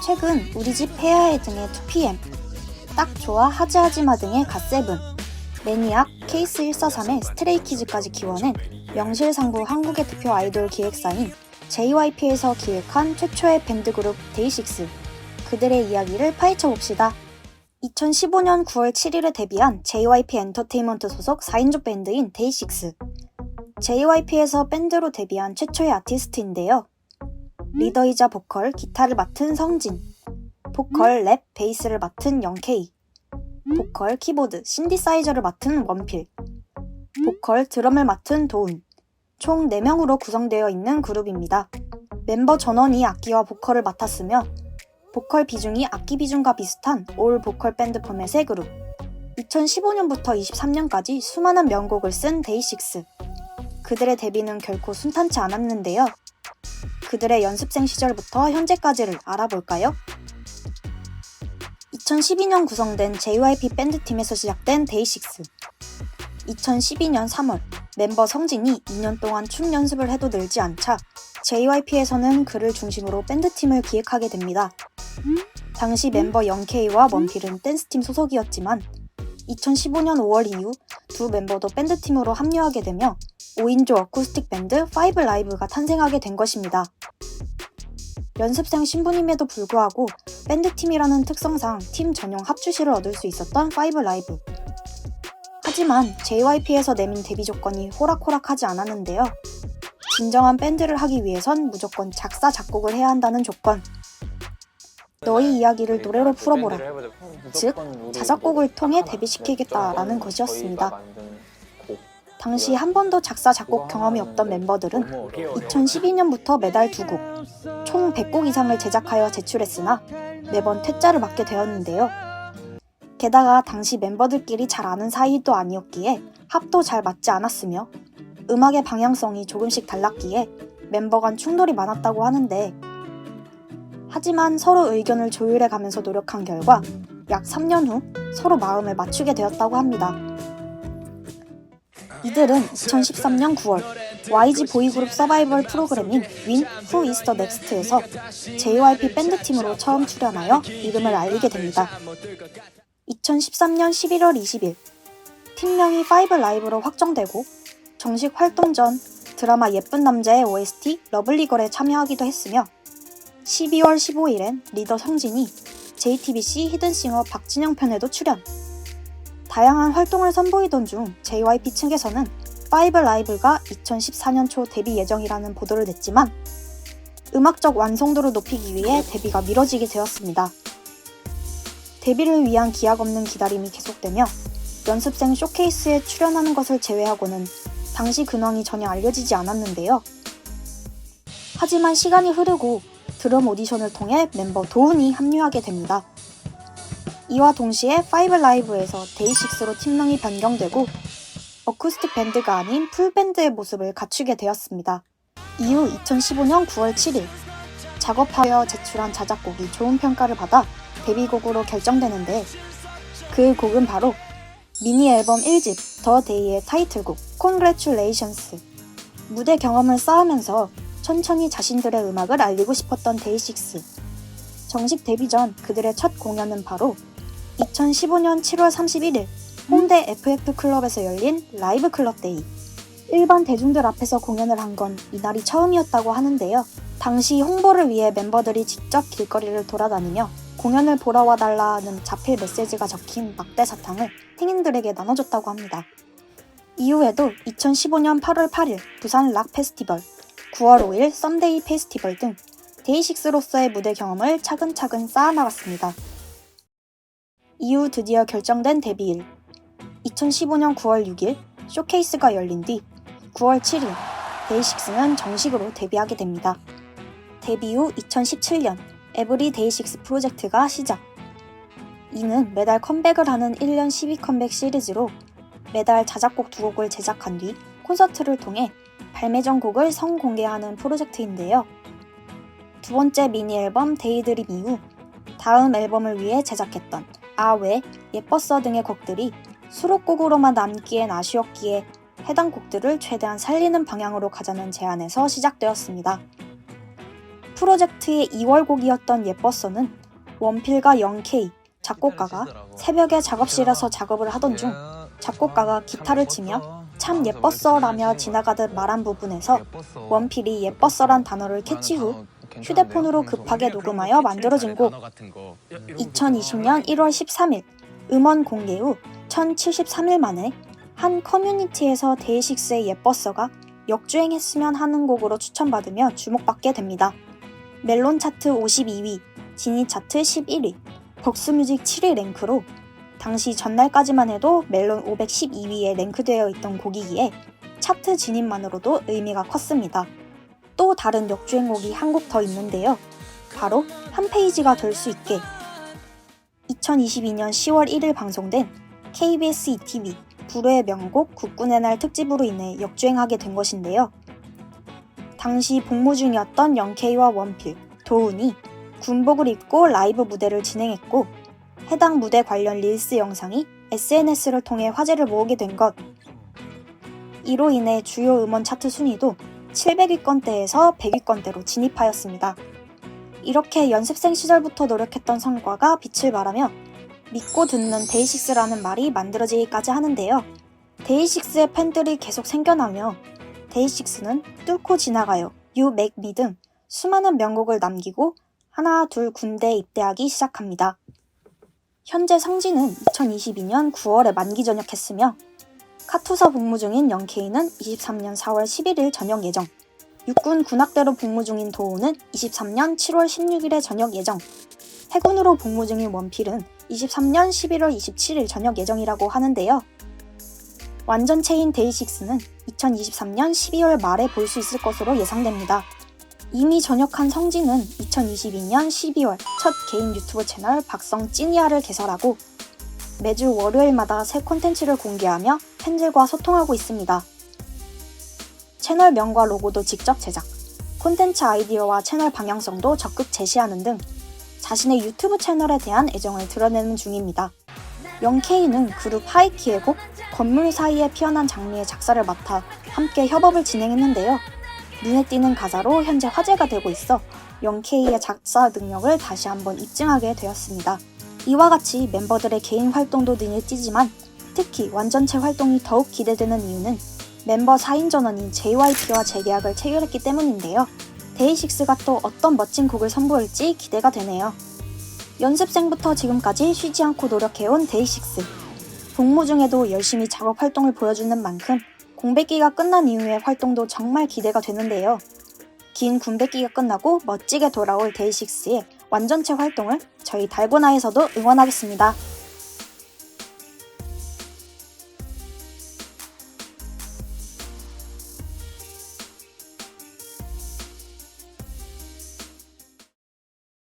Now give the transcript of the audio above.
최근 우리집 해야해 등의 2PM, 딱 좋아 하지하지마 등의 갓세븐, 매니악, 케이스 143의 스트레이키즈까지 기원한 명실상부 한국의 대표 아이돌 기획사인 JYP에서 기획한 최초의 밴드그룹 데이식스, 그들의 이야기를 파헤쳐봅시다. 2015년 9월 7일에 데뷔한 JYP 엔터테인먼트 소속 4인조 밴드인 데이식스. JYP에서 밴드로 데뷔한 최초의 아티스트인데요. 리더이자 보컬, 기타를 맡은 성진, 보컬, 랩, 베이스를 맡은 영케이, 보컬, 키보드, 신디사이저를 맡은 원필, 보컬, 드럼을 맡은 도훈, 총 4명으로 구성되어 있는 그룹입니다. 멤버 전원이 악기와 보컬을 맡았으며 보컬 비중이 악기 비중과 비슷한 올 보컬 밴드 포맷의 그룹. 2015년부터 23년까지 수많은 명곡을 쓴 데이식스. 그들의 데뷔는 결코 순탄치 않았는데요. 그들의 연습생 시절부터 현재까지를 알아볼까요? 2012년 구성된 JYP 밴드팀에서 시작된 데이식스. 2012년 3월 멤버 성진이 2년 동안 춤 연습을 해도 늘지 않자 JYP에서는 그를 중심으로 밴드팀을 기획하게 됩니다. 당시 멤버 영케이와 원필은 댄스팀 소속이었지만 2015년 5월 이후 두 멤버도 밴드팀으로 합류하게 되며 5인조 어쿠스틱 밴드 5라이브가 탄생하게 된 것입니다. 연습생 신분임에도 불구하고 밴드팀이라는 특성상 팀 전용 합주실을 얻을 수 있었던 5라이브. 하지만 JYP에서 내민 데뷔 조건이 호락호락하지 않았는데요. 진정한 밴드를 하기 위해선 무조건 작사, 작곡을 해야 한다는 조건. 너의 이야기를 노래로 풀어보라. 즉, 자작곡을 통해 데뷔시키겠다라는 것이었습니다. 당시 한 번도 작사, 작곡 경험이 없던 멤버들은 2012년부터 매달 2곡, 총 100곡 이상을 제작하여 제출했으나 매번 퇴짜를 맞게 되었는데요. 게다가 당시 멤버들끼리 잘 아는 사이도 아니었기에 합도 잘 맞지 않았으며 음악의 방향성이 조금씩 달랐기에 멤버 간 충돌이 많았다고 하는데, 하지만 서로 의견을 조율해 가면서 노력한 결과 약 3년 후 서로 마음을 맞추게 되었다고 합니다. 이들은 2013년 9월 YG 보이그룹 서바이벌 프로그램인 Win Who is the Next에서 JYP 밴드팀으로 처음 출연하여 이름을 알리게 됩니다. 2013년 11월 20일 팀명이 5라이브로 확정되고 정식 활동 전 드라마 예쁜 남자의 OST 러블리걸에 참여하기도 했으며 12월 15일엔 리더 성진이 JTBC 히든싱어 박진영 편에도 출연. 다양한 활동을 선보이던 중 JYP 측에서는 5라이브가 2014년 초 데뷔 예정이라는 보도를 냈지만 음악적 완성도를 높이기 위해 데뷔가 미뤄지게 되었습니다. 데뷔를 위한 기약 없는 기다림이 계속되며 연습생 쇼케이스에 출연하는 것을 제외하고는 당시 근황이 전혀 알려지지 않았는데요. 하지만 시간이 흐르고 드럼 오디션을 통해 멤버 도훈이 합류하게 됩니다. 이와 동시에 5라이브에서 데이식스로 팀명이 변경되고 어쿠스틱 밴드가 아닌 풀밴드의 모습을 갖추게 되었습니다. 이후 2015년 9월 7일 작업하여 제출한 자작곡이 좋은 평가를 받아 데뷔곡으로 결정되는데, 그 곡은 바로 미니 앨범 1집 더 데이의 타이틀곡 Congratulations. 무대 경험을 쌓으면서 천천히 자신들의 음악을 알리고 싶었던 데이식스. 정식 데뷔 전 그들의 첫 공연은 바로 2015년 7월 31일 홍대 FF클럽에서 열린 라이브 클럽 데이. 일반 대중들 앞에서 공연을 한 건 이날이 처음이었다고 하는데요. 당시 홍보를 위해 멤버들이 직접 길거리를 돌아다니며 공연을 보러 와달라는 자필 메시지가 적힌 막대 사탕을 행인들에게 나눠줬다고 합니다. 이후에도 2015년 8월 8일 부산 락 페스티벌, 9월 5일 썸데이 페스티벌 등 데이식스로서의 무대 경험을 차근차근 쌓아나갔습니다. 이후 드디어 결정된 데뷔일, 2015년 9월 6일 쇼케이스가 열린 뒤 9월 7일 데이식스는 정식으로 데뷔하게 됩니다. 데뷔 후 2017년 에브리 데이식스 프로젝트가 시작. 이는 매달 컴백을 하는 1년 12컴백 시리즈로 매달 자작곡 2곡을 제작한 뒤 콘서트를 통해 발매 전 곡을 성공개하는 프로젝트인데요. 두 번째 미니 앨범 데이드림 이후 다음 앨범을 위해 제작했던 아외, 예뻤어 등의 곡들이 수록곡으로만 남기엔 아쉬웠기에 해당 곡들을 최대한 살리는 방향으로 가자는 제안에서 시작되었습니다. 프로젝트의 2월 곡이었던 예뻤어는 원필과 영케이, 작곡가가 새벽에 작업실에서 작업을 하던 중 작곡가가 기타를 치며 참 예뻤어 라며 지나가듯 말한 부분에서 원필이 예뻤어란 단어를 캐치 후 휴대폰으로 급하게 녹음하여 만들어진 곡. 2020년 1월 13일 음원 공개 후 1073일 만에 한 커뮤니티에서 데이식스의 예뻤어가 역주행했으면 하는 곡으로 추천받으며 주목받게 됩니다. 멜론 차트 52위, 지니 차트 11위, 벅스뮤직 7위 랭크로 당시 전날까지만 해도 멜론 512위에 랭크되어 있던 곡이기에 차트 진입만으로도 의미가 컸습니다. 또 다른 역주행곡이 한 곡 더 있는데요. 바로 한 페이지가 될 수 있게 2022년 10월 1일 방송된 KBS ETV 불후의 명곡 국군의 날 특집으로 인해 역주행하게 된 것인데요. 당시 복무 중이었던 영케이와 원필, 도훈이 군복을 입고 라이브 무대를 진행했고 해당 무대 관련 릴스 영상이 SNS를 통해 화제를 모으게 된 것. 이로 인해 주요 음원 차트 순위도 700위권대에서 100위권대로 진입하였습니다. 이렇게 연습생 시절부터 노력했던 성과가 빛을 발하며 믿고 듣는 데이식스라는 말이 만들어지기까지 하는데요. 데이식스의 팬들이 계속 생겨나며 데이식스는 뚫고 지나가요, You Make Me 등 수많은 명곡을 남기고 하나 둘 군대에 입대하기 시작합니다. 현재 성진은 2022년 9월에 만기 전역했으며 카투사 복무 중인 영케이는 23년 4월 11일 전역 예정, 육군 군악대로 복무 중인 도우는 23년 7월 16일에 전역 예정, 해군으로 복무 중인 원필은 23년 11월 27일 전역 예정이라고 하는데요. 완전체인 데이식스는 2023년 12월 말에 볼 수 있을 것으로 예상됩니다. 이미 전역한 성진은 2022년 12월 첫 개인 유튜브 채널 박성찐이야를 개설하고 매주 월요일마다 새 콘텐츠를 공개하며 팬들과 소통하고 있습니다. 채널명과 로고도 직접 제작, 콘텐츠 아이디어와 채널 방향성도 적극 제시하는 등 자신의 유튜브 채널에 대한 애정을 드러내는 중입니다. 영케이는 그룹 하이키의 곡 건물 사이에 피어난 장미의 작사를 맡아 함께 협업을 진행했는데요. 눈에 띄는 가사로 현재 화제가 되고 있어 영케이의 작사 능력을 다시 한번 입증하게 되었습니다. 이와 같이 멤버들의 개인 활동도 눈에 띄지만 특히 완전체 활동이 더욱 기대되는 이유는 멤버 4인 전원인 JYP와 재계약을 체결했기 때문인데요. 데이식스가 또 어떤 멋진 곡을 선보일지 기대가 되네요. 연습생부터 지금까지 쉬지 않고 노력해온 데이식스. 복무 중에도 열심히 작업 활동을 보여주는 만큼 공백기가 끝난 이후의 활동도 정말 기대가 되는데요. 긴 군백기가 끝나고 멋지게 돌아올 데이식스의 완전체 활동을 저희 달고나에서도 응원하겠습니다.